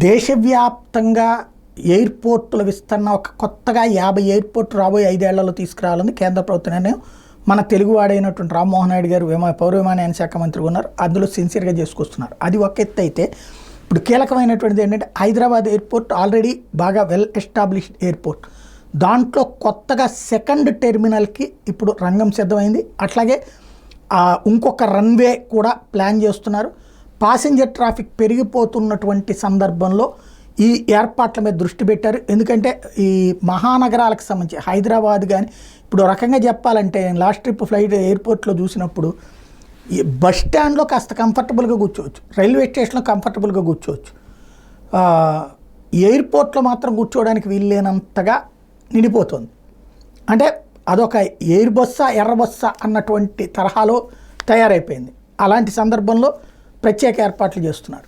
దేశవ్యాప్తంగా ఎయిర్పోర్టుల విస్తరణ ఒక కొత్తగా 50 ఎయిర్పోర్ట్ రాబోయే 5 ఏళ్లలో తీసుకురావాలని కేంద్ర ప్రభుత్వ నిర్ణయం. మన తెలుగువాడైనటువంటి రామ్మోహన్ నాయుడు గారు పౌర విమానయాన శాఖ మంత్రి ఉన్నారు. అందులో సిన్సియర్గా చేసుకొస్తున్నారు. అది ఒక ఎత్తు అయితే ఇప్పుడు కీలకమైనటువంటిది ఏంటంటే హైదరాబాద్ ఎయిర్పోర్ట్ ఆల్రెడీ బాగా వెల్ ఎస్టాబ్లిష్డ్ ఎయిర్పోర్ట్. దాంట్లో కొత్తగా సెకండ్ టెర్మినల్కి ఇప్పుడు రంగం సిద్ధమైంది. అట్లాగే ఇంకొక రన్వే కూడా ప్లాన్ చేస్తున్నారు. ప్యాసింజర్ ట్రాఫిక్ పెరిగిపోతున్నటువంటి సందర్భంలో ఈ ఏర్పాట్ల మీద దృష్టి పెట్టారు. ఎందుకంటే ఈ మహానగరాలకు సంబంధించి హైదరాబాద్ కానీ ఇప్పుడు రకంగా చెప్పాలంటే లాస్ట్ ట్రిప్ ఫ్లైట్ ఎయిర్పోర్ట్లో చూసినప్పుడు ఈ బస్ స్టాండ్లో కాస్త కంఫర్టబుల్గా కూర్చోవచ్చు, రైల్వే స్టేషన్లో కంఫర్టబుల్గా కూర్చోవచ్చు, ఎయిర్పోర్ట్లో మాత్రం కూర్చోవడానికి వీల్లేనంతగా నిండిపోతుంది. అంటే అదొక ఎయిర్ బస్సా ఎర్ర బస్సా అన్నటువంటి తరహాలో తయారైపోయింది. అలాంటి సందర్భంలో ప్రత్యేక ఏర్పాట్లు చేస్తున్నారు.